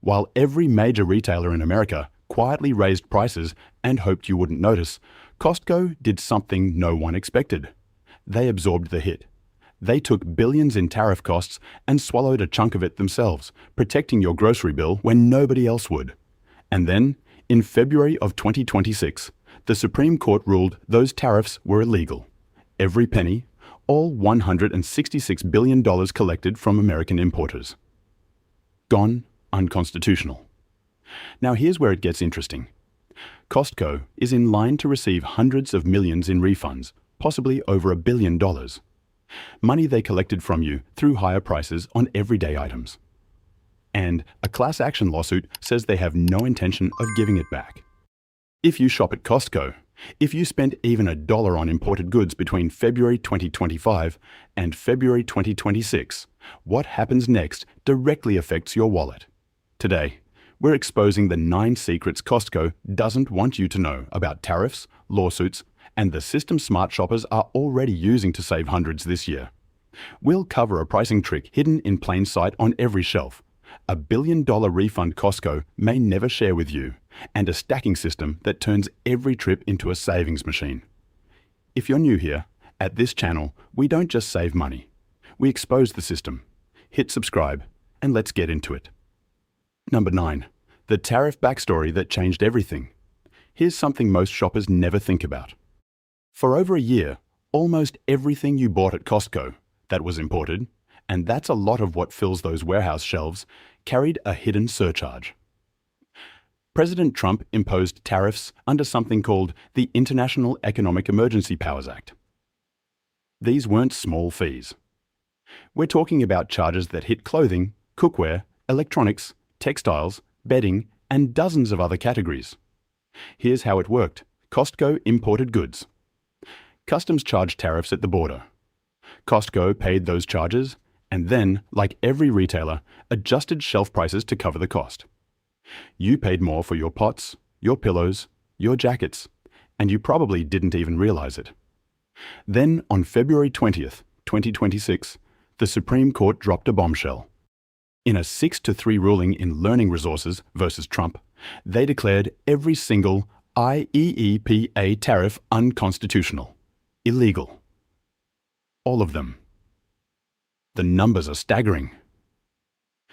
While every major retailer in America quietly raised prices and hoped you wouldn't notice, Costco did something no one expected. They absorbed the hit. They took billions in tariff costs and swallowed a chunk of it themselves, protecting your grocery bill when nobody else would. And then, in February of 2026, the Supreme Court ruled those tariffs were illegal. Every penny, all $166 billion collected from American importers. Gone unconstitutional. Now here's where it gets interesting. Costco is in line to receive hundreds of millions in refunds, possibly over $1 billion. Money they collected from you through higher prices on everyday items. And a class action lawsuit says they have no intention of giving it back. If you shop at Costco, if you spent even $1 on imported goods between February 2025 and February 2026, what happens next directly affects your wallet. Today, we're exposing the 9 secrets Costco doesn't want you to know about tariffs, lawsuits, and the system smart shoppers are already using to save hundreds this year. We'll cover a pricing trick hidden in plain sight on every shelf, a $1 billion refund Costco may never share with you, and a stacking system that turns every trip into a savings machine. If you're new here, at this channel, we don't just save money. We expose the system. Hit subscribe, and let's get into it. Number 9. The tariff backstory that changed everything. Here's something most shoppers never think about. For over a year, almost everything you bought at Costco that was imported, and that's a lot of what fills those warehouse shelves, carried a hidden surcharge. President Trump imposed tariffs under something called the International Economic Emergency Powers Act. These weren't small fees. We're talking about charges that hit clothing, cookware, electronics, textiles, bedding, and dozens of other categories. Here's how it worked. Costco imported goods. Customs charged tariffs at the border. Costco paid those charges and then, like every retailer, adjusted shelf prices to cover the cost. You paid more for your pots, your pillows, your jackets, and you probably didn't even realize it. Then, on February 20th, 2026, the Supreme Court dropped a bombshell. In a 6-3 ruling in Learning Resources versus Trump, they declared every single IEEPA tariff unconstitutional, illegal. All of them. The numbers are staggering.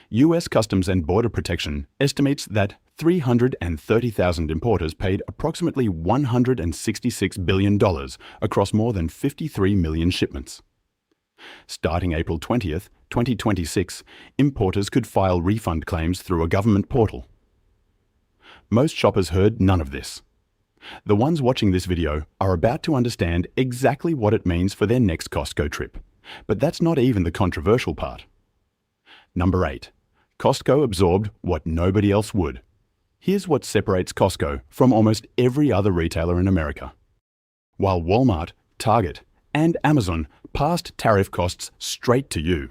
U.S. Customs and Border Protection estimates that 330,000 importers paid approximately $166 billion across more than 53 million shipments. Starting April 20th, 2026, importers could file refund claims through a government portal. Most shoppers heard none of this. The ones watching this video are about to understand exactly what it means for their next Costco trip. But that's not even the controversial part. Number 8. Costco absorbed what nobody else would. Here's what separates Costco from almost every other retailer in America. While Walmart, Target, and Amazon passed tariff costs straight to you,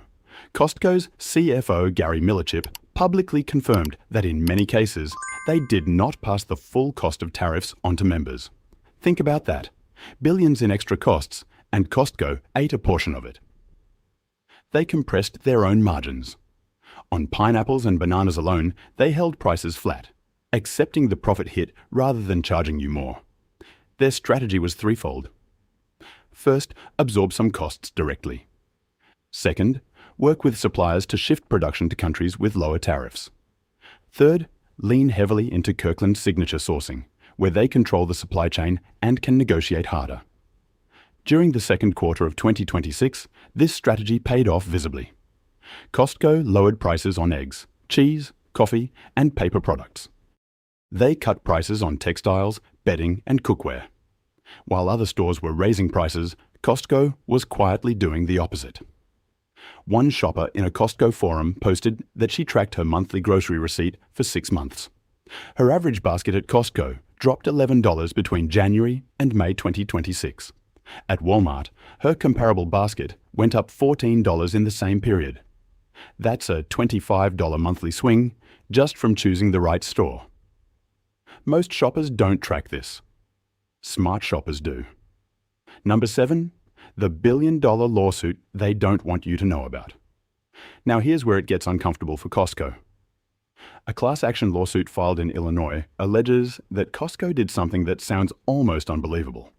Costco's CFO Gary Millerchip publicly confirmed that in many cases, they did not pass the full cost of tariffs onto members. Think about that. Billions in extra costs, and Costco ate a portion of it. They compressed their own margins. On pineapples and bananas alone, they held prices flat, accepting the profit hit rather than charging you more. Their strategy was threefold. First, absorb some costs directly. Second, work with suppliers to shift production to countries with lower tariffs. Third, lean heavily into Kirkland Signature sourcing, where they control the supply chain and can negotiate harder. During the second quarter of 2026, this strategy paid off visibly. Costco lowered prices on eggs, cheese, coffee, and paper products. They cut prices on textiles, bedding, and cookware. While other stores were raising prices, Costco was quietly doing the opposite. One shopper in a Costco forum posted that she tracked her monthly grocery receipt for 6 months. Her average basket at Costco dropped $11 between January and May 2026. At Walmart, her comparable basket went up $14 in the same period. That's a $25 monthly swing just from choosing the right store. Most shoppers don't track this. Smart shoppers do. Number 7, the billion-dollar lawsuit they don't want you to know about. Now here's where it gets uncomfortable for Costco. A class action lawsuit filed in Illinois alleges that Costco did something that sounds almost unbelievable.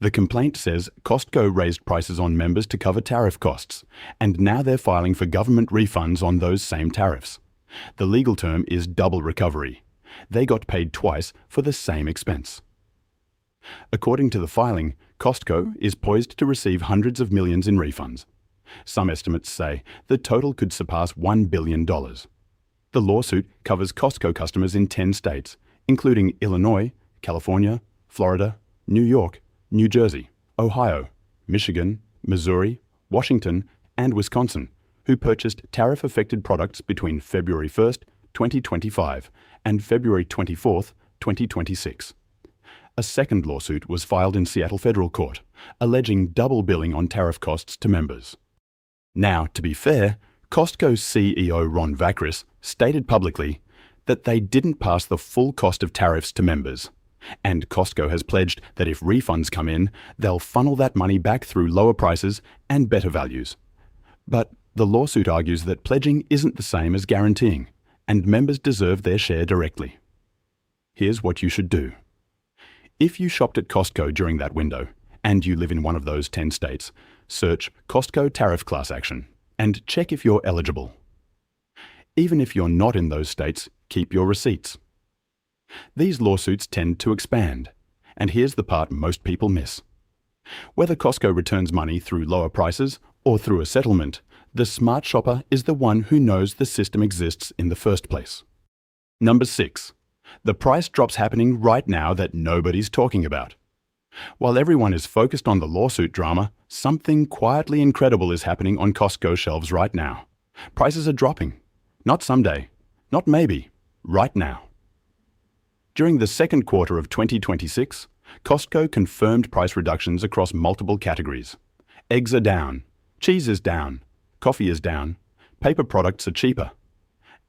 The complaint says Costco raised prices on members to cover tariff costs, and now they're filing for government refunds on those same tariffs. The legal term is double recovery. They got paid twice for the same expense. According to the filing, Costco is poised to receive hundreds of millions in refunds. Some estimates say the total could surpass $1 billion. The lawsuit covers Costco customers in 10 states, including Illinois, California, Florida, New York, New Jersey, Ohio, Michigan, Missouri, Washington, and Wisconsin, who purchased tariff-affected products between February 1st, 2025 and February 24th, 2026. A second lawsuit was filed in Seattle Federal Court, alleging double billing on tariff costs to members. Now, to be fair, Costco's CEO Ron Vacris stated publicly that they didn't pass the full cost of tariffs to members, and Costco has pledged that if refunds come in, they'll funnel that money back through lower prices and better values. But the lawsuit argues that pledging isn't the same as guaranteeing, and members deserve their share directly. Here's what you should do. If you shopped at Costco during that window, and you live in one of those 10 states, search Costco Tariff Class Action and check if you're eligible. Even if you're not in those states, keep your receipts. These lawsuits tend to expand, and here's the part most people miss. Whether Costco returns money through lower prices or through a settlement, the smart shopper is the one who knows the system exists in the first place. Number 6. The price drops happening right now that nobody's talking about. While everyone is focused on the lawsuit drama, something quietly incredible is happening on Costco shelves right now. Prices are dropping. Not someday. Not maybe. Right now. During the second quarter of 2026, Costco confirmed price reductions across multiple categories. Eggs are down. Cheese is down. Coffee is down. Paper products are cheaper.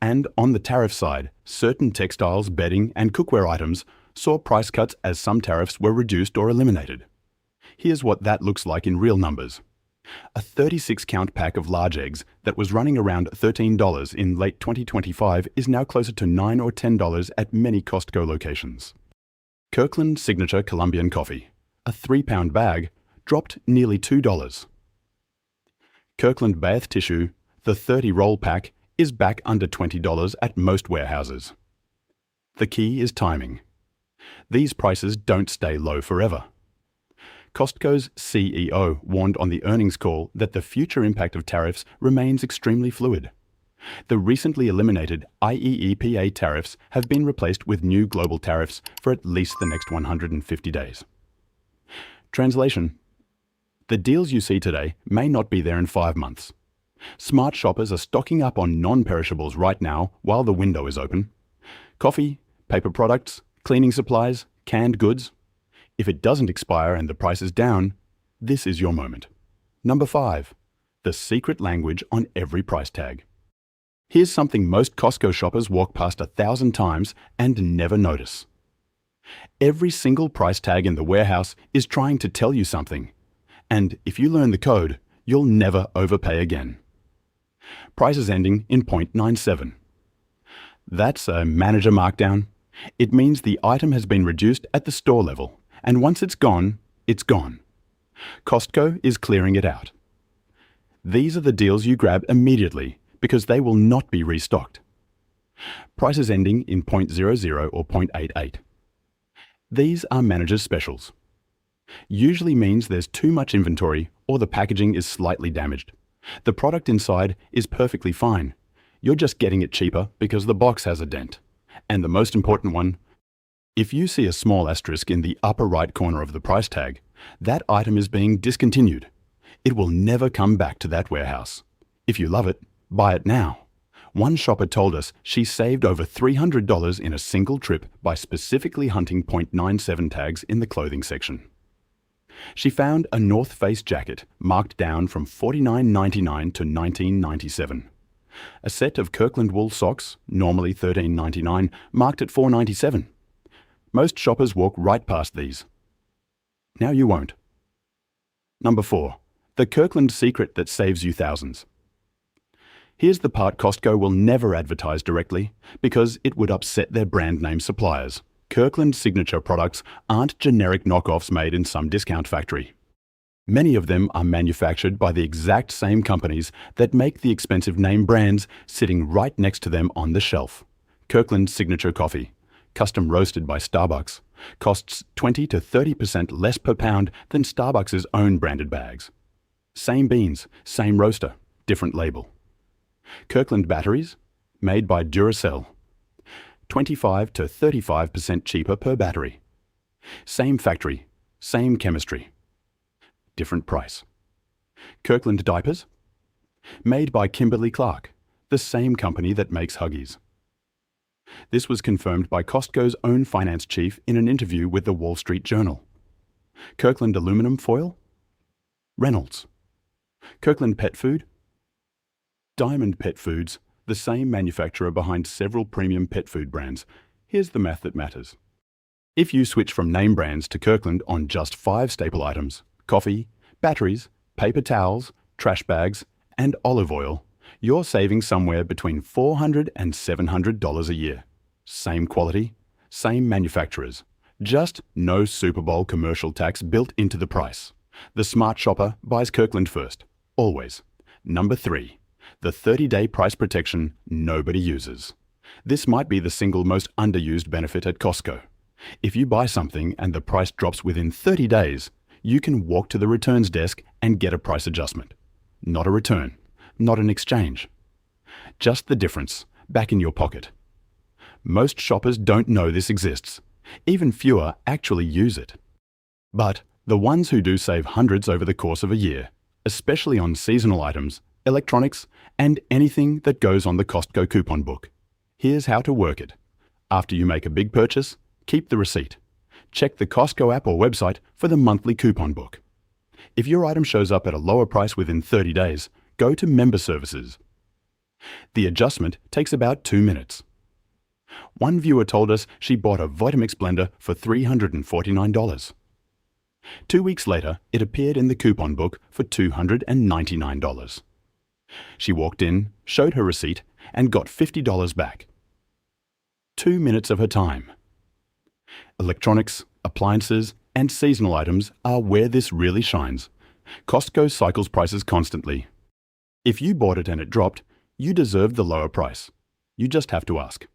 And on the tariff side, certain textiles, bedding, and cookware items saw price cuts as some tariffs were reduced or eliminated. Here's what that looks like in real numbers. A 36-count pack of large eggs that was running around $13 in late 2025 is now closer to $9 or $10 at many Costco locations. Kirkland Signature Colombian coffee, a 3-pound bag, dropped nearly $2. Kirkland bath tissue, the 30-roll pack, is back under $20 at most warehouses. The key is timing. These prices don't stay low forever. Costco's CEO warned on the earnings call that the future impact of tariffs remains extremely fluid. The recently eliminated IEEPA tariffs have been replaced with new global tariffs for at least the next 150 days. Translation: the deals you see today may not be there in 5 months. Smart shoppers are stocking up on non-perishables right now while the window is open. Coffee, paper products, cleaning supplies, canned goods. If it doesn't expire and the price is down, this is your moment. Number 5. The secret language on every price tag. Here's something most Costco shoppers walk past 1,000 times and never notice. Every single price tag in the warehouse is trying to tell you something. And if you learn the code, you'll never overpay again. Prices ending in 0.97. That's a manager markdown. It means the item has been reduced at the store level, and once it's gone, it's gone. Costco is clearing it out. These are the deals you grab immediately because they will not be restocked. Prices ending in 0.00 or 0.88. These are manager's specials. Usually means there's too much inventory or the packaging is slightly damaged. The product inside is perfectly fine. You're just getting it cheaper because the box has a dent. And the most important one, if you see a small asterisk in the upper right corner of the price tag, that item is being discontinued. It will never come back to that warehouse. If you love it, buy it now. One shopper told us she saved over $300 in a single trip by specifically hunting 0.97 tags in the clothing section. She found a North Face jacket marked down from $49.99 to $19.97. A set of Kirkland wool socks, normally $13.99, marked at $4.97. Most shoppers walk right past these. Now you won't. Number 4. The Kirkland secret that saves you thousands. Here's the part Costco will never advertise directly because it would upset their brand name suppliers. Kirkland Signature products aren't generic knockoffs made in some discount factory. Many of them are manufactured by the exact same companies that make the expensive name brands sitting right next to them on the shelf. Kirkland Signature coffee, custom roasted by Starbucks, costs 20 to 30% less per pound than Starbucks' own branded bags. Same beans, same roaster, different label. Kirkland batteries, made by Duracell, 25 to 35% cheaper per battery. Same factory, same chemistry, different price. Kirkland diapers, made by Kimberly-Clark, the same company that makes Huggies. This was confirmed by Costco's own finance chief in an interview with the Wall Street Journal. Kirkland aluminum foil, Reynolds. Kirkland pet food, Diamond Pet Foods, the same manufacturer behind several premium pet food brands. Here's the math that matters. If you switch from name brands to Kirkland on just 5 staple items, coffee, batteries, paper towels, trash bags, and olive oil, you're saving somewhere between $400 and $700 a year. Same quality, same manufacturers, just no Super Bowl commercial tax built into the price. The smart shopper buys Kirkland first, always. Number 3. The 30-day price protection nobody uses. This might be the single most underused benefit at Costco. If you buy something and the price drops within 30 days, you can walk to the returns desk and get a price adjustment. Not a return, not an exchange. Just the difference, back in your pocket. Most shoppers don't know this exists. Even fewer actually use it. But the ones who do save hundreds over the course of a year, especially on seasonal items, electronics, and anything that goes on the Costco coupon book. Here's how to work it. After you make a big purchase, keep the receipt. Check the Costco app or website for the monthly coupon book. If your item shows up at a lower price within 30 days, go to Member Services. The adjustment takes about 2 minutes. One viewer told us she bought a Vitamix blender for $349. 2 weeks later, it appeared in the coupon book for $299. She walked in, showed her receipt, and got $50 back. 2 minutes of her time. Electronics, appliances, and seasonal items are where this really shines. Costco cycles prices constantly. If you bought it and it dropped, you deserve the lower price. You just have to ask.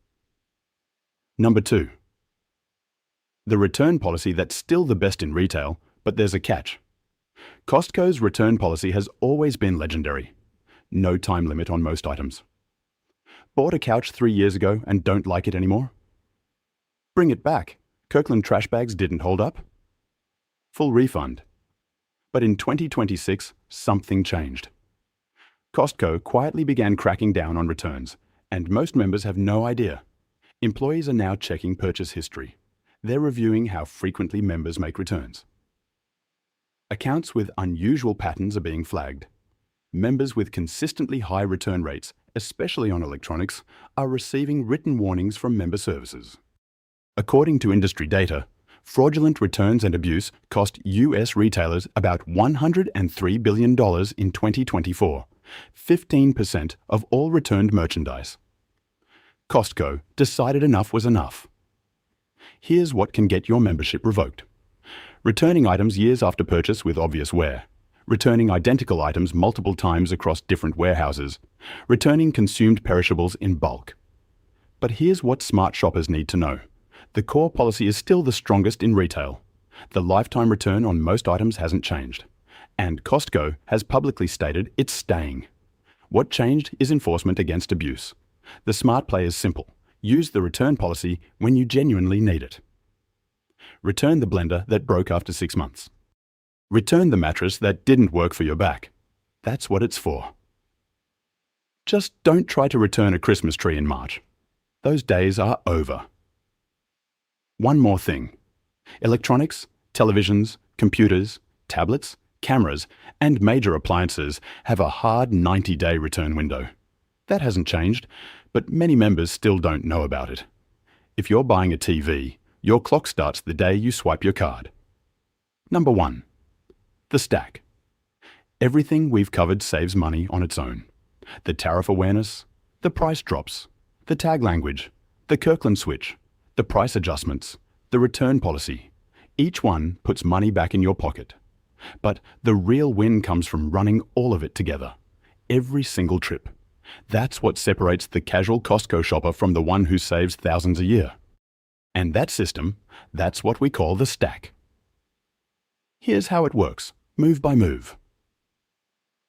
Number 2. The return policy that's still the best in retail, but there's a catch. Costco's return policy has always been legendary. No time limit on most items. Bought a couch 3 years ago and don't like it anymore? Bring it back. Kirkland trash bags didn't hold up? Full refund. But in 2026, something changed. Costco quietly began cracking down on returns, and most members have no idea. Employees are now checking purchase history. They're reviewing how frequently members make returns. Accounts with unusual patterns are being flagged. Members with consistently high return rates, especially on electronics, are receiving written warnings from member services. According to industry data, fraudulent returns and abuse cost U.S. retailers about $103 billion in 2024, 15% of all returned merchandise. Costco decided enough was enough. Here's what can get your membership revoked. Returning items years after purchase with obvious wear. Returning identical items multiple times across different warehouses. Returning consumed perishables in bulk. But here's what smart shoppers need to know. The core policy is still the strongest in retail. The lifetime return on most items hasn't changed. And Costco has publicly stated it's staying. What changed is enforcement against abuse. The smart play is simple. Use the return policy when you genuinely need it. Return the blender that broke after 6 months. Return the mattress that didn't work for your back. That's what it's for. Just don't try to return a Christmas tree in March. Those days are over. One more thing. Electronics, televisions, computers, tablets, cameras, and major appliances have a hard 90-day return window. That hasn't changed, but many members still don't know about it. If you're buying a TV, your clock starts the day you swipe your card. Number 1. The stack. Everything we've covered saves money on its own. the tariff awareness, the price drops, the tag language, the Kirkland switch, the price adjustments, the return policy. Each one puts money back in your pocket. But the real win comes from running all of it together. Every single trip. That's what separates the casual Costco shopper from the one who saves thousands a year. And that system, that's what we call the stack. Here's how it works, move by move.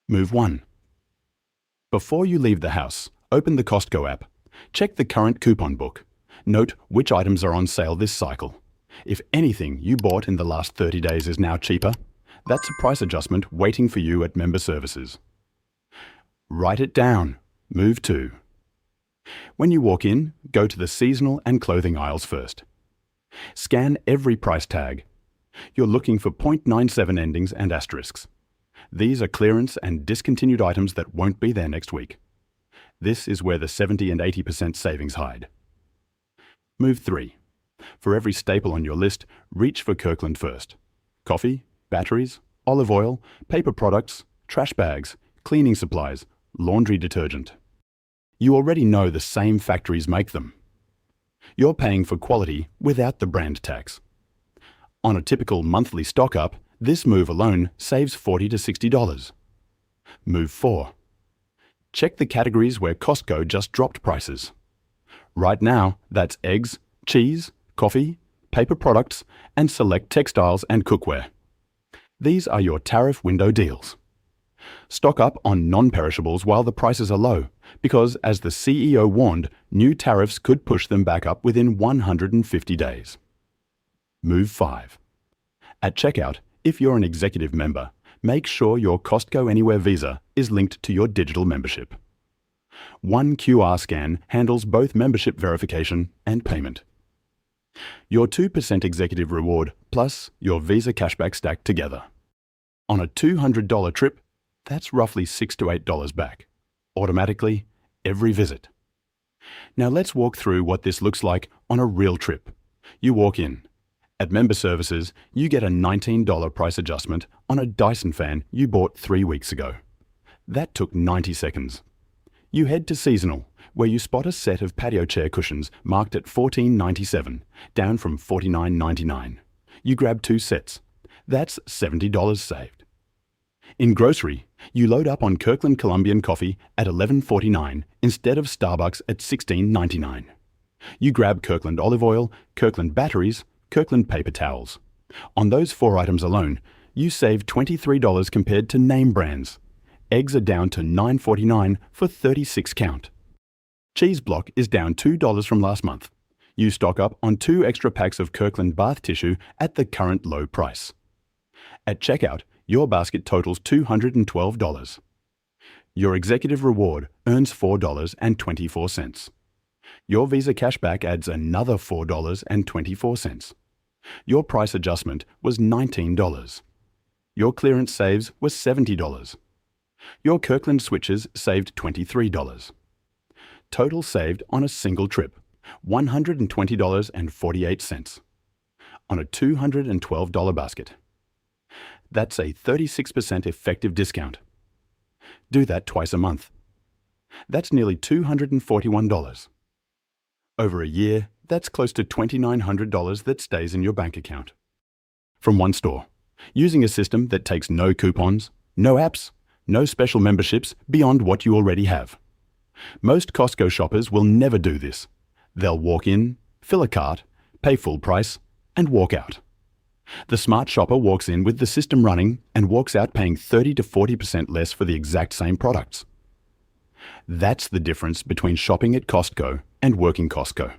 Move 1. Before you leave the house, open the Costco app. Check the current coupon book. Note which items are on sale this cycle. If anything you bought in the last 30 days is now cheaper, that's a price adjustment waiting for you at Member Services. Write it down. Move 2. When you walk in, go to the seasonal and clothing aisles first. Scan every price tag. You're looking for .97 endings and asterisks. These are clearance and discontinued items that won't be there next week. This is where the 70 and 80% savings hide. Move 3. For every staple on your list, reach for Kirkland first. Coffee, batteries, olive oil, paper products, trash bags, cleaning supplies, laundry detergent. You already know the same factories make them. You're paying for quality without the brand tax. On a typical monthly stock-up, this move alone saves $40 to $60. Move 4. Check the categories where Costco just dropped prices. Right now, that's eggs, cheese, coffee, paper products, and select textiles and cookware. These are your tariff window deals. Stock up on non-perishables while the prices are low, because as the CEO warned, new tariffs could push them back up within 150 days. Move 5. At checkout, if you're an executive member, make sure your Costco Anywhere Visa is linked to your digital membership. One QR scan handles both membership verification and payment. Your 2% executive reward plus your Visa cashback stack together. On a $200 trip, that's roughly $6 to $8 back, automatically, every visit. Now let's walk through what this looks like on a real trip. You walk in. At Member Services, you get a $19 price adjustment on a Dyson fan you bought 3 weeks ago. That took 90 seconds. You head to Seasonal, where you spot a set of patio chair cushions marked at $14.97, down from $49.99. You grab 2 sets. That's $70 saved. In grocery, you load up on Kirkland Colombian coffee at $11.49 instead of Starbucks at $16.99. You grab Kirkland olive oil, Kirkland batteries, Kirkland paper towels. On those 4 items alone, you save $23 compared to name brands. Eggs are down to $9.49 for 36 count. Cheese block is down $2 from last month. You stock up on 2 extra packs of Kirkland bath tissue at the current low price. At checkout, your basket totals $212. Your executive reward earns $4.24. Your Visa cashback adds another $4.24. Your price adjustment was $19. Your clearance saves was $70. Your Kirkland switches saved $23. Total saved on a single trip, $120.48 on a $212 basket. That's a 36% effective discount. Do that twice a month. That's nearly $241. Over a year, that's close to $2,900 that stays in your bank account. From one store, using a system that takes no coupons, no apps, no special memberships beyond what you already have. Most Costco shoppers will never do this. They'll walk in, fill a cart, pay full price, and walk out. The smart shopper walks in with the system running and walks out paying 30 to 40% less for the exact same products. That's the difference between shopping at Costco and working Costco.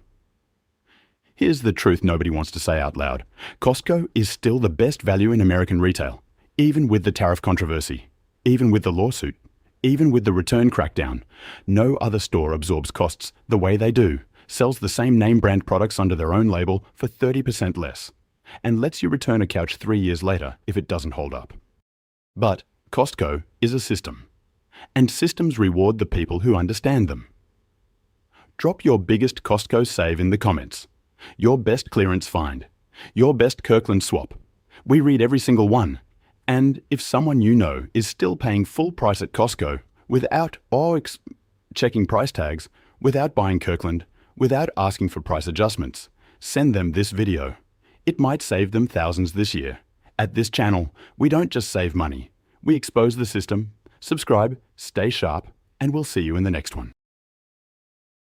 Here's the truth nobody wants to say out loud. Costco is still the best value in American retail, even with the tariff controversy, even with the lawsuit, even with the return crackdown. No other store absorbs costs the way they do, sells the same name brand products under their own label for 30% less, and lets you return a couch 3 years later if it doesn't hold up. But Costco is a system, and systems reward the people who understand them. Drop your biggest Costco save in the comments. Your best clearance find. Your best Kirkland swap. We read every single one. And if someone you know is still paying full price at Costco, without checking price tags, without buying Kirkland, without asking for price adjustments. Send them this video. It might save them thousands this year. At this channel, we don't just save money. We expose the system. Subscribe, stay sharp, and we'll see you in the next one.